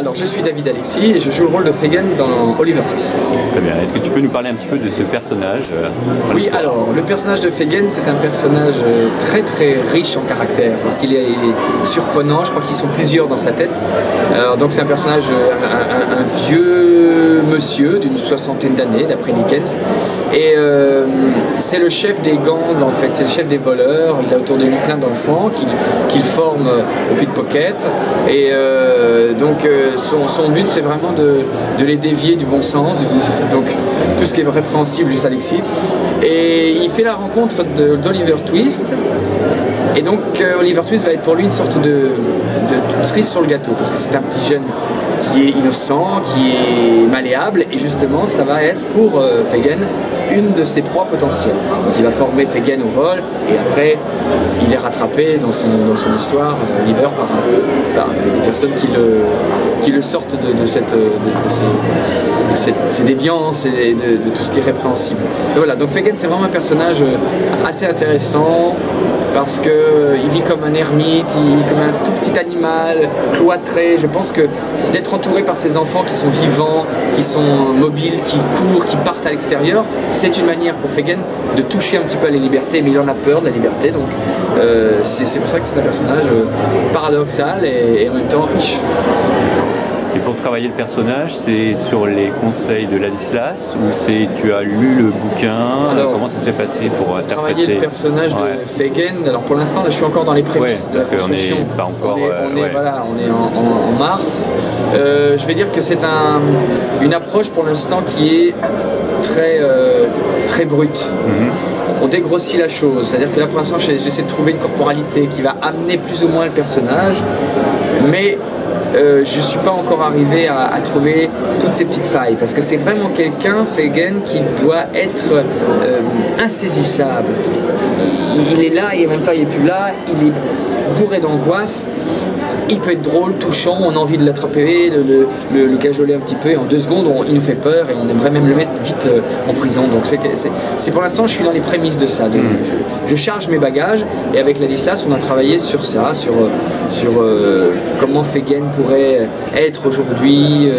Alors je suis David Alexis et je joue le rôle de Fagin dans Oliver Twist. Très bien. Est-ce que tu peux nous parler un petit peu de ce personnage Oui, alors le personnage de Fagin, c'est un personnage très très riche en caractère parce qu'il est surprenant. Je crois qu'ils sont plusieurs dans sa tête. Donc c'est un personnage, un vieux monsieur d'une soixantaine d'années d'après Dickens. Et c'est le chef des gangs en fait, c'est le chef des voleurs. Il a autour de lui plein d'enfants qu'il forme au pickpocket. Et donc son but c'est vraiment de les dévier du bon sens, donc tout ce qui est répréhensible lui ça l'excite. Et il fait la rencontre d'Oliver Twist. Et donc Oliver Twist va être pour lui une sorte de cerise sur le gâteau parce que c'est un petit jeune qui est innocent, qui est malléable et justement ça va être pour Fagin une de ses proies potentielles. Donc il va former Fagin au vol et après il est rattrapé dans son histoire, Oliver, par des personnes qui le sortent de ces déviances et de tout ce qui est répréhensible. Et voilà, donc Fagin c'est vraiment un personnage assez intéressant parce qu'il vit comme un ermite, il vit comme un tout petit animal, cloîtré. Je pense que d'être entouré par ses enfants qui sont vivants, qui sont mobiles, qui courent, qui partent à l'extérieur, c'est une manière pour Fagin de toucher un petit peu à la liberté, mais il en a peur de la liberté, donc c'est pour ça que c'est un personnage paradoxal et en même temps riche. Et pour travailler le personnage, c'est sur les conseils de Ladislas ou tu as lu le bouquin? Alors, comment ça s'est passé pour interpréter? Travailler le personnage de Fagin, alors pour l'instant, je suis encore dans les prémices de la construction. On est pas encore, on est en mars. Je vais dire que c'est une approche pour l'instant qui est très brute. On dégrossit la chose, c'est-à-dire que là pour l'instant j'essaie de trouver une corporalité qui va amener plus ou moins le personnage, mais je ne suis pas encore arrivé à trouver toutes ces petites failles parce que c'est vraiment quelqu'un, Fagin, qui doit être insaisissable. Il est là et en même temps il n'est plus là, il est bourré d'angoisse. Il peut être drôle, touchant, on a envie de l'attraper, le cajoler un petit peu et en 2 secondes il nous fait peur et on aimerait même le mettre vite en prison. Donc c'est pour l'instant je suis dans les prémices de ça. Donc, je charge mes bagages et avec Ladislas on a travaillé sur ça, sur comment Fagin pourrait être aujourd'hui.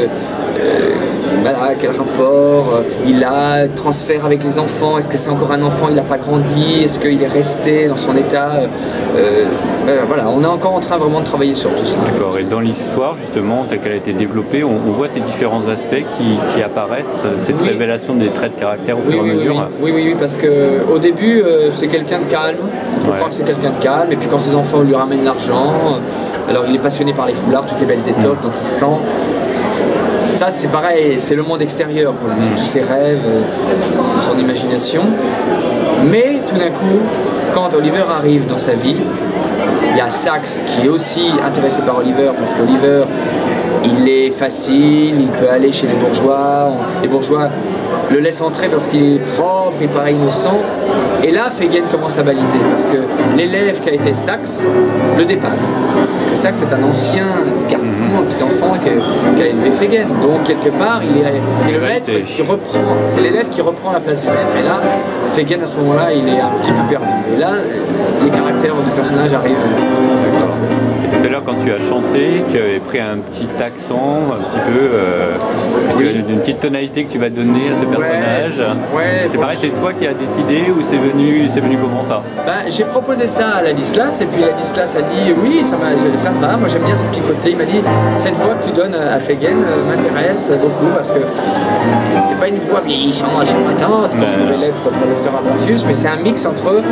Voilà, quel rapport il a, transfert avec les enfants, est-ce que c'est encore un enfant, il n'a pas grandi, est-ce qu'il est resté dans son état, voilà, on est encore en train vraiment de travailler sur tout ça. D'accord, et dans l'histoire justement, telle qu'elle a été développée, on voit ces différents aspects qui apparaissent, cette révélation des traits de caractère au fur et à mesure. Oui, parce qu'au début, c'est quelqu'un de calme, on croit que c'est quelqu'un de calme, et puis quand ses enfants lui ramènent l'argent, alors il est passionné par les foulards, toutes les belles étoffes, donc il sent... Ça c'est pareil, c'est le monde extérieur pour lui, c'est tous ses rêves, c'est son imagination. Mais tout d'un coup, quand Oliver arrive dans sa vie, il y a Saxe qui est aussi intéressé par Oliver parce qu'Oliver, il est facile, il peut aller chez les bourgeois le laissent entrer parce qu'il est propre, il paraît innocent. Et là, Fagin commence à baliser parce que l'élève qui a été Saxe le dépasse. Parce que Saxe est un ancien garçon, un petit enfant qui a élevé Fagin. Donc quelque part, c'est le maître qui reprend, c'est l'élève qui reprend la place du maître. Et là, Fagin à ce moment-là, il est un petit peu perdu. Et là, les caractères du personnage arrivent. Et tout à l'heure, quand tu as chanté, tu avais pris un petit accent, un petit peu, une petite tonalité que tu vas donner à ce personnage. C'est pareil, c'est toi qui as décidé ou c'est venu comment ça? J'ai proposé ça à Ladislas et puis Ladislas a dit oui, ça me va, moi j'aime bien ce petit côté. Il m'a dit cette voix que tu donnes à Fagin m'intéresse beaucoup parce que c'est pas une voix vieillissante, charmantante comme pouvait l'être professeur Abrasius, mais c'est un mix entre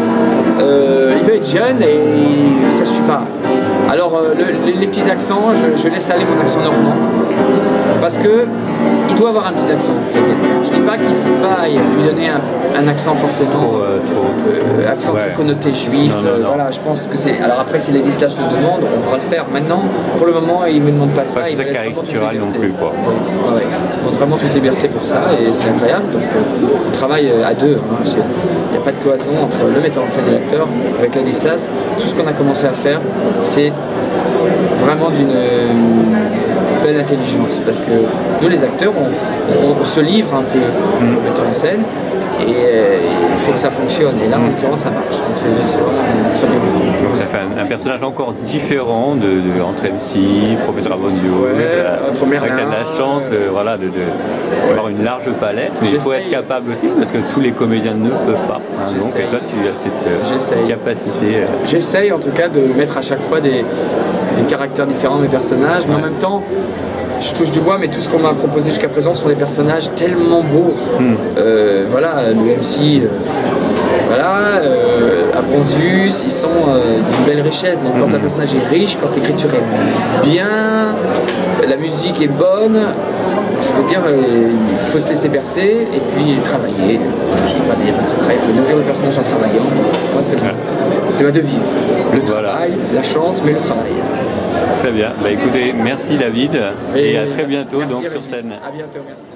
il veut être jeune et ça suit pas. Alors les petits accents, je laisse aller mon accent normand parce que il doit avoir un petit accent. Je dis pas qu'il faille lui donner un accent forcément accent très connoté juif. Non. Voilà, je pense que c'est. Alors après, si Ladislas le demande, on pourra le faire. Maintenant, pour le moment, il me demande pas ça. Pas caricatural non plus, quoi. Il montre vraiment toute liberté pour ça et c'est incroyable parce qu'on travaille à deux. Il n'y a pas de cloison entre le metteur en scène et l'acteur. Avec Ladislas, tout ce qu'on a commencé à faire, c'est vraiment d'une travail d'intelligence, parce que nous les acteurs, on se livre un peu au metteur en scène, et il faut que ça fonctionne, et là en l'occurrence ça marche, donc c'est vraiment très bien. Donc ça fait un personnage encore différent entre MC, Professeur Abondio, entre Merlin. Tu as de la chance d'avoir une large palette, mais il faut être capable aussi, parce que tous les comédiens ne peuvent pas. Hein, donc et toi tu as cette capacité. J'essaye en tout cas de mettre à chaque fois des caractères différents de mes personnages, mais en même temps, je touche du bois, mais tout ce qu'on m'a proposé jusqu'à présent sont des personnages tellement beaux. Voilà, le MC, Abronzus, ils sont d'une belle richesse. Donc quand un personnage est riche, quand l'écriture est bien, la musique est bonne, je veux dire, il faut se laisser bercer et puis travailler. Il n'y a pas de secret, il faut nourrir le personnage en travaillant. Moi, c'est ma devise. Le travail, la chance, mais le travail. Très bien. Bah, écoutez, merci David et à très bientôt merci, donc, sur scène. À bientôt, merci.